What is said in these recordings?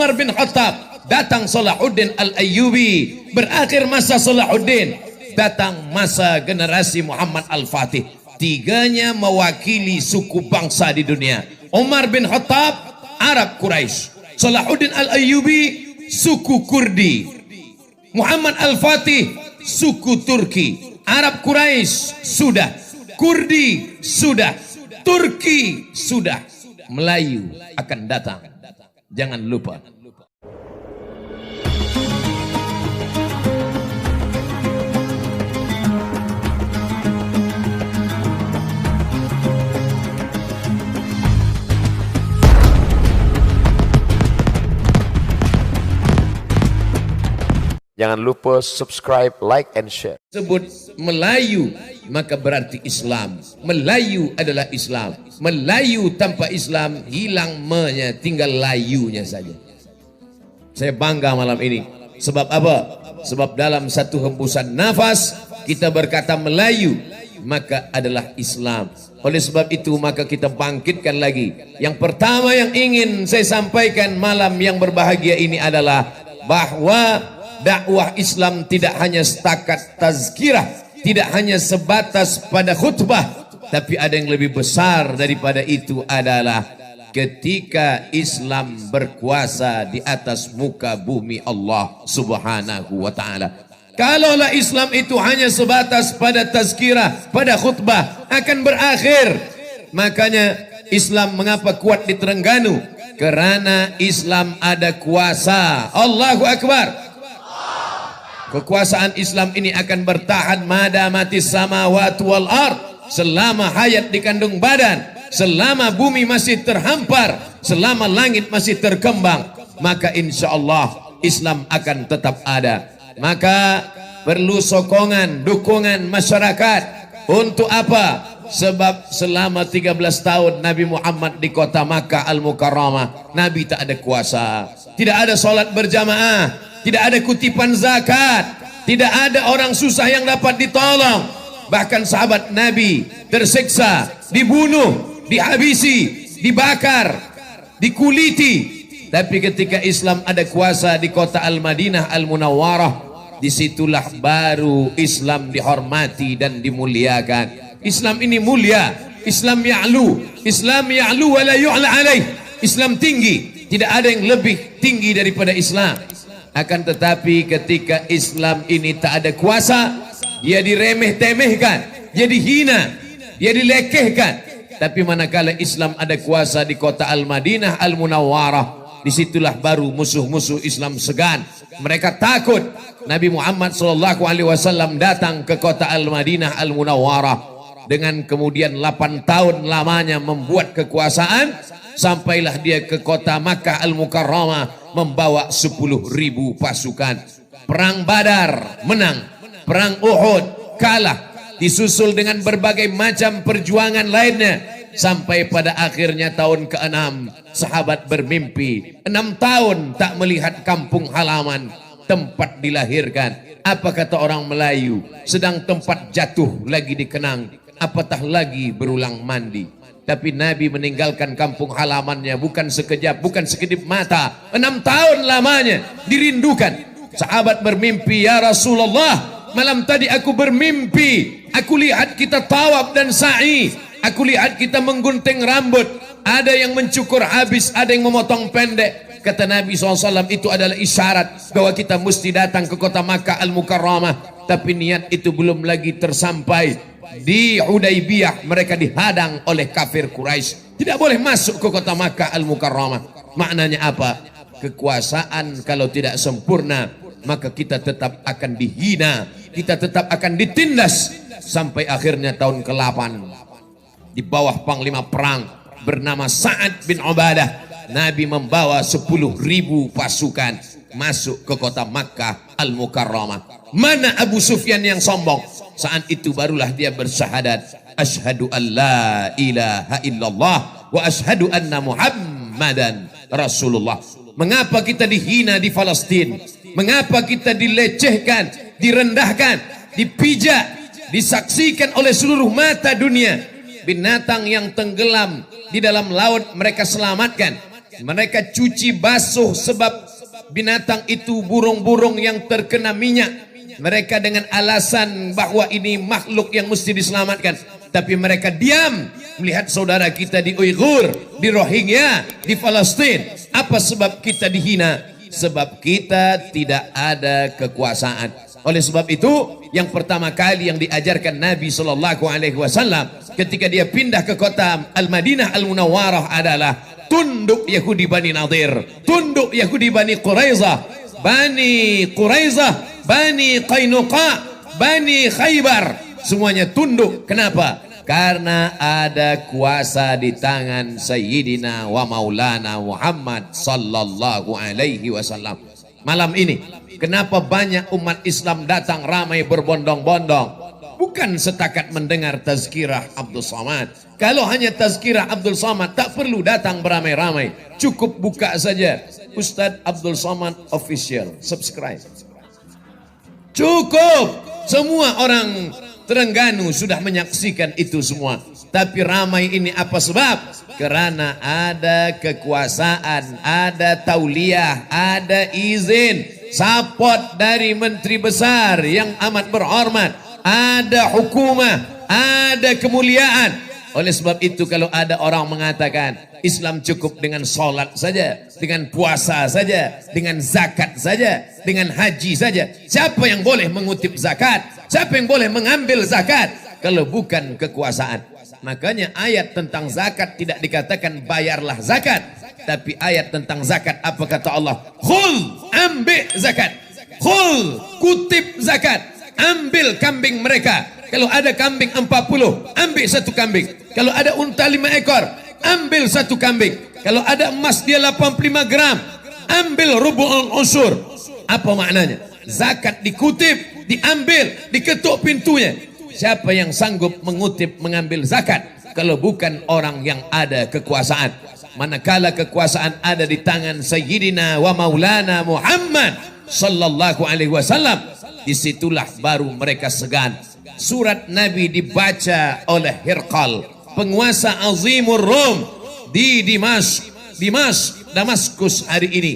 Umar bin Khattab, datang Salahuddin Al-Ayyubi, berakhir masa Salahuddin, datang masa generasi Muhammad Al-Fatih. Tiganya mewakili suku bangsa di dunia. Umar bin Khattab, Arab Quraisy. Salahuddin Al-Ayyubi, suku Kurdi. Muhammad Al-Fatih, suku Turki. Arab Quraisy sudah, Kurdi sudah, Turki sudah, Melayu akan datang. Jangan lupa. Jangan lupa subscribe, like, and share. Sebut Melayu, maka berarti Islam. Melayu adalah Islam. Melayu tanpa Islam hilang me-nya, tinggal layunya saja. Saya bangga malam ini. Sebab apa? Sebab dalam satu hembusan nafas kita berkata Melayu, maka adalah Islam. Oleh sebab itu maka kita bangkitkan lagi. Yang pertama yang ingin saya sampaikan malam yang berbahagia ini adalah bahwa dakwah Islam tidak hanya setakat tazkirah, tidak hanya sebatas pada khutbah, tapi ada yang lebih besar daripada itu adalah ketika Islam berkuasa di atas muka bumi Allah Subhanahu wa taala. Kalaulah Islam itu hanya sebatas pada tazkirah, pada khutbah, akan berakhir. Makanya Islam mengapa kuat di Terengganu? Karena Islam ada kuasa. Allahu Akbar. Kekuasaan Islam ini akan bertahan madamatis samawati wal ard, selama hayat dikandung badan, selama bumi masih terhampar, selama langit masih terkembang, maka insya Allah Islam akan tetap ada. Maka perlu sokongan, dukungan masyarakat. Untuk apa? Sebab selama 13 tahun Nabi Muhammad di kota Makkah Al-Mukarramah, Nabi tak ada kuasa, tidak ada solat berjamaah, tidak ada kutipan zakat, tidak ada orang susah yang dapat ditolong. Bahkan sahabat Nabi tersiksa, dibunuh, dihabisi, dibakar, dikuliti. Tapi ketika Islam ada kuasa di kota Al-Madinah Al-Munawwarah, disitulah baru Islam dihormati dan dimuliakan. Islam ini mulia, Islam ya'lu wa la yu'la alaih. Islam tinggi, tidak ada yang lebih tinggi daripada Islam. Akan tetapi ketika Islam ini tak ada kuasa, dia diremeh-temehkan, dia dihina, dia dilekehkan. Tapi manakala Islam ada kuasa di kota Al-Madinah Al-Munawwarah, disitulah baru musuh-musuh Islam segan. Mereka takut. Nabi Muhammad SAW datang ke kota Al-Madinah Al-Munawwarah dengan kemudian 8 tahun lamanya membuat kekuasaan. Sampailah dia ke kota Makkah Al-Mukarramah membawa 10.000 pasukan. Perang Badar menang, perang Uhud kalah, disusul dengan berbagai macam perjuangan lainnya, sampai pada akhirnya tahun ke-6 sahabat bermimpi 6 tahun tak melihat kampung halaman, tempat dilahirkan. Apa kata orang Melayu? Sedang tempat jatuh lagi dikenang, apatah lagi berulang mandi. Tapi Nabi meninggalkan kampung halamannya bukan sekejap, bukan sekedip mata. 6 tahun lamanya dirindukan. Sahabat bermimpi, ya Rasulullah, malam tadi aku bermimpi, aku lihat kita tawaf dan sa'i, aku lihat kita menggunting rambut, ada yang mencukur habis, ada yang memotong pendek. Kata Nabi SAW, itu adalah isyarat bahwa kita mesti datang ke kota Makkah Al-Mukarramah. Tapi niat itu belum lagi tersampai. Di Hudaybiyah mereka dihadang oleh kafir Quraisy, tidak boleh masuk ke kota Makkah Al-Mukarramah. Maknanya apa? Kekuasaan kalau tidak sempurna, maka kita tetap akan dihina, kita tetap akan ditindas. Sampai akhirnya tahun ke-8 di bawah panglima perang bernama Sa'ad bin Ubadah, Nabi membawa 10.000 pasukan masuk ke kota Makkah Al-Mukarramah. Mana Abu Sufyan yang sombong? Saat itu barulah dia bersyahadat, asyhadu an la ilaha illallah wa asyhadu anna Muhammadan Rasulullah. Mengapa kita dihina di Palestina? Mengapa kita dilecehkan, direndahkan, dipijak, disaksikan oleh seluruh mata dunia? Binatang yang tenggelam di dalam laut mereka selamatkan, Mereka cuci basuh sebab binatang itu burung-burung yang terkena minyak. Mereka dengan alasan bahwa ini makhluk yang mesti diselamatkan. Tapi mereka diam melihat saudara kita di Uighur, di Rohingya, di Palestin. Apa sebab kita dihina? Sebab kita tidak ada kekuasaan. Oleh sebab itu, yang pertama kali yang diajarkan Nabi SAW ketika dia pindah ke kota Al-Madinah Al-Munawwarah adalah tunduk Yahudi Bani Nadir, tunduk Yahudi Bani Quraizah, Bani Quraizah, Bani Qainuqa, Bani Khaybar, semuanya tunduk. Kenapa? Karena ada kuasa di tangan Sayyidina wa Maulana Muhammad sallallahu alaihi wasallam. Malam ini, kenapa banyak umat Islam datang ramai berbondong-bondong? Bukan setakat mendengar tazkirah Abdul Samad. Kalau hanya tazkirah Abdul Samad, tak perlu datang beramai-ramai. Cukup buka saja Ustadz Abdul Samad Official, subscribe. Cukup. Semua orang Terengganu sudah menyaksikan itu semua. Tapi ramai ini apa sebab? Kerana ada kekuasaan, ada tauliah, ada izin, support dari menteri besar yang amat berhormat, ada hukumah, ada kemuliaan. Oleh sebab itu kalau ada orang mengatakan Islam cukup dengan solat saja, dengan puasa saja, dengan zakat saja, dengan haji saja. Siapa yang boleh mengutip zakat? Siapa yang boleh mengambil zakat? Kalau bukan kekuasaan. Makanya ayat tentang zakat tidak dikatakan bayarlah zakat. Tapi ayat tentang zakat apa kata Allah? Khul, ambil zakat. Khul, kutip zakat. Ambil kambing mereka. Kalau ada kambing 40, ambil satu kambing. Kalau ada unta 5 ekor, ambil satu kambing. Kalau ada emas dia 85 gram, ambil rubu'ul usyur. Apa maknanya? Zakat dikutip, diambil, diketuk pintunya. Siapa yang sanggup mengutip, mengambil zakat? Kalau bukan orang yang ada kekuasaan. Manakala kekuasaan ada di tangan Sayyidina wa Maulana Muhammad sallallahu alaihi wasallam, disitulah baru mereka segan. Surat Nabi dibaca oleh Hirqal, penguasa azimur Rom di Damaskus hari ini,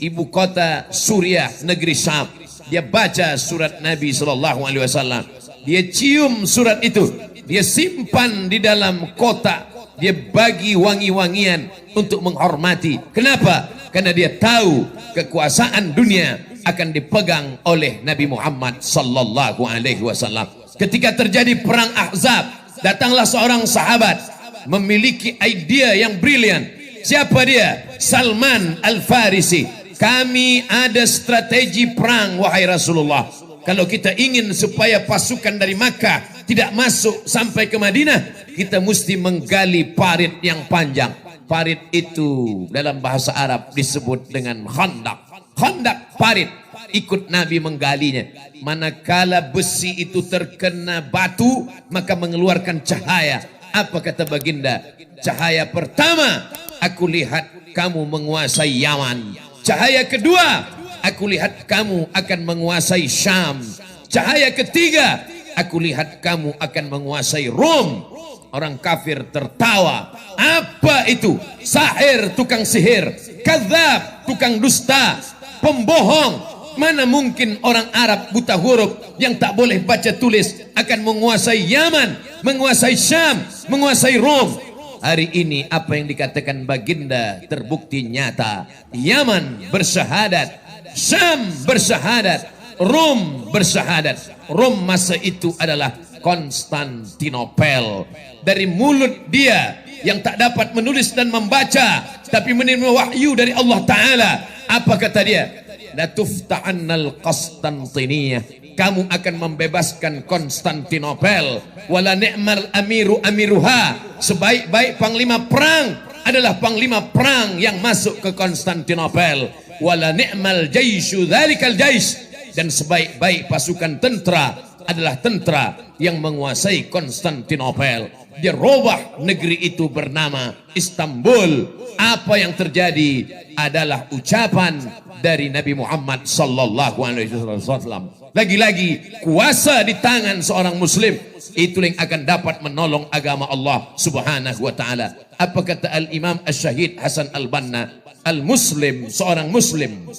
ibu kota Suriah, negeri Syam. Dia baca surat Nabi sallallahu alaihi wasallam. Dia cium surat itu, dia simpan di dalam kotak, dia bagi wangi-wangian untuk menghormati. Kenapa? Karena dia tahu kekuasaan dunia akan dipegang oleh Nabi Muhammad sallallahu alaihi wasallam. Ketika terjadi perang Ahzab, datanglah seorang sahabat memiliki idea yang brilian. Siapa dia? Salman Al-Farisi. Kami ada strategi perang wahai Rasulullah. Kalau kita ingin supaya pasukan dari Makkah tidak masuk sampai ke Madinah, kita mesti menggali parit yang panjang. Parit itu dalam bahasa Arab disebut dengan khandak. Khandak, parit. Ikut Nabi menggalinya. Manakala besi itu terkena batu, maka mengeluarkan cahaya. Apa kata baginda? Cahaya pertama, aku lihat kamu menguasai Yaman. Cahaya kedua, aku lihat kamu akan menguasai Syam. Cahaya ketiga, aku lihat kamu akan menguasai Rom. Orang kafir tertawa. Apa itu? Sahir, tukang sihir. Kadzab, tukang dusta. Pembohong. Mana mungkin orang Arab buta huruf yang tak boleh baca tulis akan menguasai Yaman, menguasai Syam, menguasai Rom. Hari ini apa yang dikatakan baginda terbukti nyata. Yaman bersyahadat, Syam bersyahadat, Rom bersyahadat. Rom masa itu adalah Konstantinopel. Dari mulut dia yang tak dapat menulis dan membaca, tapi menerima wahyu dari Allah Ta'ala. Apa kata dia? La tufta'annal Konstantiniyah. Kamu akan membebaskan Konstantinopel. Wala ni'mal amiru amiruha. Sebaik-baik panglima perang adalah panglima perang yang masuk ke Konstantinopel. Wala ni'mal jaishu dzalikal jais. Dan sebaik-baik pasukan tentera adalah tentara yang menguasai Konstantinopel. Dia robah negeri itu bernama Istanbul. Apa yang terjadi adalah ucapan dari Nabi Muhammad sallallahu alaihi wasallam. Lagi-lagi kuasa di tangan seorang muslim itu yang akan dapat menolong agama Allah subhanahu wa ta'ala. Apa kata Al-Imam Asy-Syahid Hasan Al-Banna, al-muslim, seorang muslim,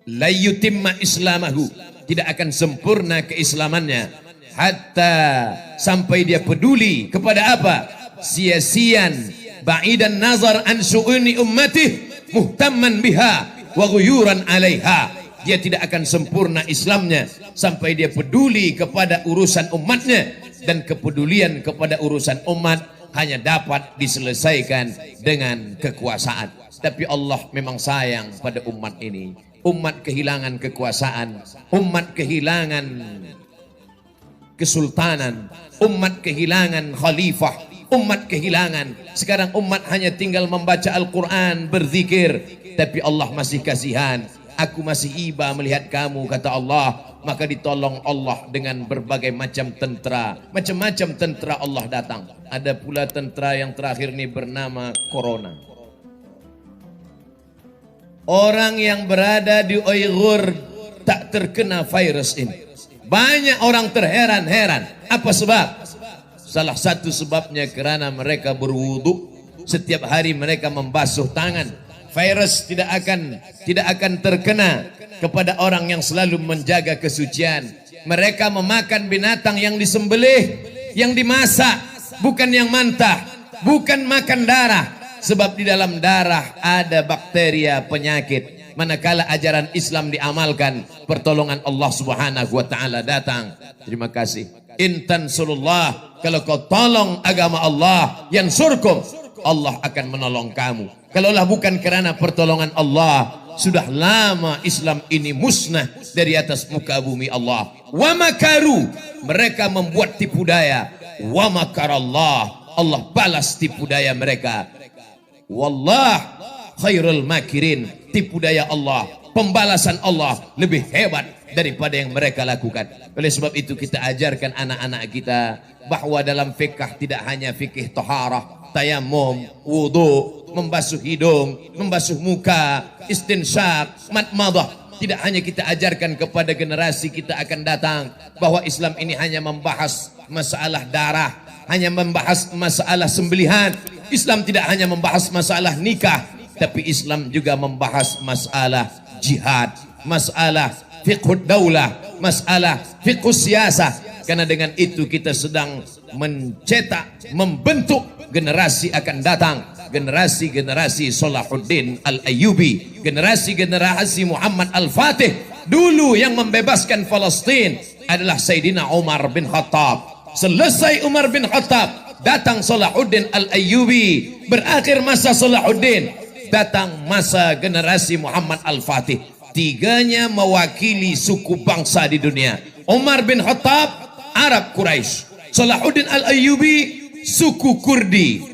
la yutimma islamahu, tidak akan sempurna keislamannya hatta sampai dia peduli kepada apa? Sia-sian, ba'idan nazar an syu'uni ummatih, muhtamman biha wa ghuyuran 'alaiha. Dia tidak akan sempurna Islamnya sampai dia peduli kepada urusan umatnya, dan kepedulian kepada urusan umat hanya dapat diselesaikan dengan kekuasaan. Tapi Allah memang sayang pada umat ini. Umat kehilangan kekuasaan, umat kehilangan kesultanan, umat kehilangan khalifah, umat kehilangan. Sekarang umat hanya tinggal membaca Al-Quran, berzikir, tapi Allah masih kasihan. Aku masih iba melihat kamu, kata Allah. Maka ditolong Allah dengan berbagai macam tentera. Macam-macam tentera Allah datang. Ada pula tentera yang terakhir ini bernama Corona. Orang yang berada di Uyghur tak terkena virus ini. Banyak orang terheran-heran. Apa sebab? Salah satu sebabnya karena mereka berwudu. Setiap hari mereka membasuh tangan. Virus tidak akan terkena kepada orang yang selalu menjaga kesucian. Mereka memakan binatang yang disembelih, yang dimasak, bukan yang mentah, bukan makan darah. Sebab di dalam darah ada bakteria penyakit. Manakala ajaran Islam diamalkan, pertolongan Allah subhanahu wa ta'ala datang. Terima kasih. In tansurullah, kalau kau tolong agama Allah, yansurkum, Allah akan menolong kamu. Kalaulah bukan kerana pertolongan Allah, sudah lama Islam ini musnah dari atas muka bumi Allah. Wa makaru, mereka membuat tipu daya. Wa makarallah, Allah balas tipu daya mereka. Wallah khairul makirin, tipu daya Allah, pembalasan Allah lebih hebat daripada yang mereka lakukan. Oleh sebab itu kita ajarkan anak-anak kita bahwa dalam fikih tidak hanya fikih taharah, tayamum, wudu, membasuh hidung, membasuh muka, istinsyak, madmadah. Tidak hanya kita ajarkan kepada generasi kita akan datang bahwa Islam ini hanya membahas masalah darah, hanya membahas masalah sembelihan. Islam tidak hanya membahas masalah nikah, tapi Islam juga membahas masalah jihad, masalah fiqhud daulah, masalah fiqhus siyasah. Karena dengan itu kita sedang mencetak, membentuk generasi akan datang, generasi-generasi Salahuddin Al-Ayyubi, generasi-generasi Muhammad Al-Fatih. Dulu yang membebaskan Palestin adalah Sayyidina Umar bin Khattab. Selesai Umar bin Khattab, datang Salahuddin Al-Ayyubi. Berakhir masa Salahuddin, datang masa generasi Muhammad Al-Fatih. Tiganya mewakili suku bangsa di dunia. Umar bin Khattab, Arab Quraisy. Salahuddin Al-Ayyubi, suku Kurdi.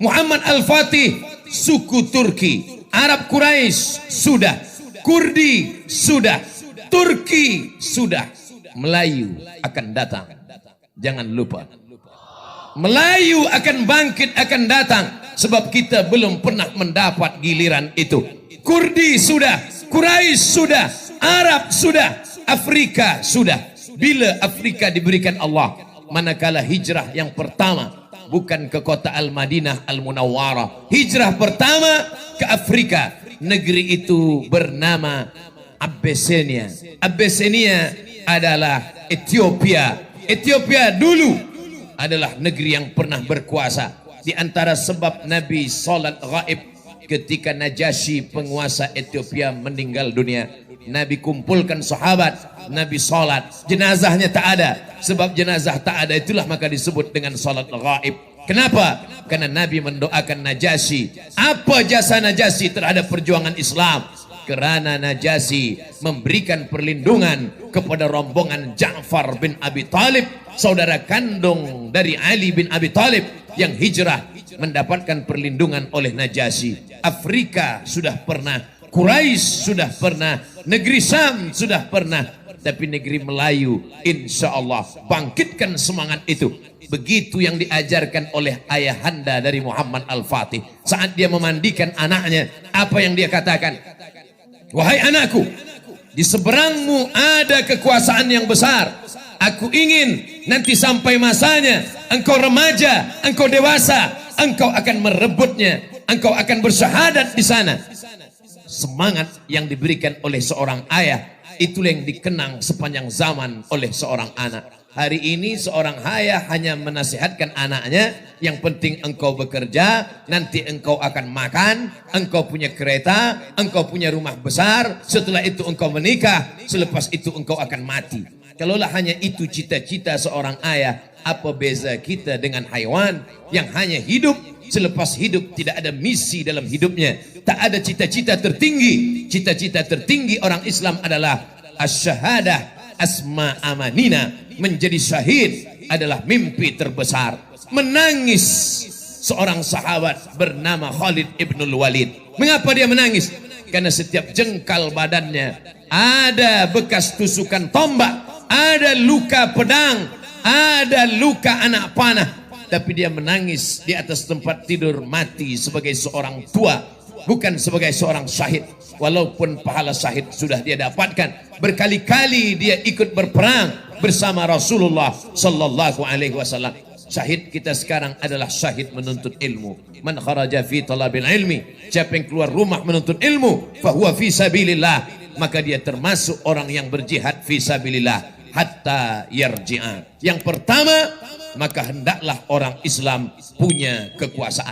Muhammad Al-Fatih, suku Turki. Arab Quraisy sudah, Kurdi sudah, Turki sudah. Melayu akan datang. Jangan lupa. Melayu akan bangkit, akan datang. Sebab kita belum pernah mendapat giliran itu. Kurdi sudah, Quraisy sudah, Arab sudah, Afrika sudah. Bila Afrika diberikan Allah, manakala hijrah yang pertama bukan ke kota Al-Madinah Al-Munawwarah, hijrah pertama ke Afrika. Negeri itu bernama Abyssinia. Abyssinia adalah Ethiopia. Ethiopia dulu adalah negeri yang pernah berkuasa. Di antara sebab Nabi salat gaib ketika Najasyi penguasa Ethiopia meninggal dunia, Nabi kumpulkan sahabat, Nabi salat, jenazahnya tak ada. Sebab jenazah tak ada itulah maka disebut dengan salat gaib. Kenapa? Karena Nabi mendoakan Najasyi. Apa jasa Najasyi terhadap perjuangan Islam? Kerana Najasyi memberikan perlindungan kepada rombongan Ja'far bin Abi Talib, saudara kandung dari Ali bin Abi Talib yang hijrah, mendapatkan perlindungan oleh Najasyi. Afrika sudah pernah, Quraisy sudah pernah, negeri Syam sudah pernah, tapi negeri Melayu insya Allah. Bangkitkan semangat itu. Begitu yang diajarkan oleh ayahanda dari Muhammad Al-Fatih saat dia memandikan anaknya. Apa yang dia katakan? Wahai anakku, di seberangmu ada kekuasaan yang besar. Aku ingin nanti sampai masanya engkau remaja, engkau dewasa, engkau akan merebutnya, engkau akan bersyahadat di sana. Semangat yang diberikan oleh seorang ayah, itulah yang dikenang sepanjang zaman oleh seorang anak. Hari ini seorang ayah hanya menasihatkan anaknya, yang penting engkau bekerja, nanti engkau akan makan, engkau punya kereta, engkau punya rumah besar, setelah itu engkau menikah, selepas itu engkau akan mati. Kalaulah hanya itu cita-cita seorang ayah, apa beza kita dengan haiwan yang hanya hidup, selepas hidup tidak ada misi dalam hidupnya, tak ada cita-cita tertinggi. Cita-cita tertinggi orang Islam adalah asy-syahadah asma amanina, menjadi syahid adalah mimpi terbesar. Menangis seorang sahabat bernama Khalid ibnul Walid. Mengapa dia menangis? Karena setiap jengkal badannya ada bekas tusukan tombak, ada luka pedang, ada luka anak panah. Tapi dia menangis di atas tempat tidur mati sebagai seorang tua, bukan sebagai seorang syahid. Walaupun pahala syahid sudah dia dapatkan, berkali-kali dia ikut berperang bersama Rasulullah sallallahu alaihi wasallam. Syahid kita sekarang adalah syahid menuntut ilmu. Man kharaja fi talabil ilmi, siapa yang keluar rumah menuntut ilmu, fahuwa fi sabilillah, maka dia termasuk orang yang berjihad fi sabilillah hatta yarji'a. Yang pertama, maka hendaklah orang Islam punya kekuasaan.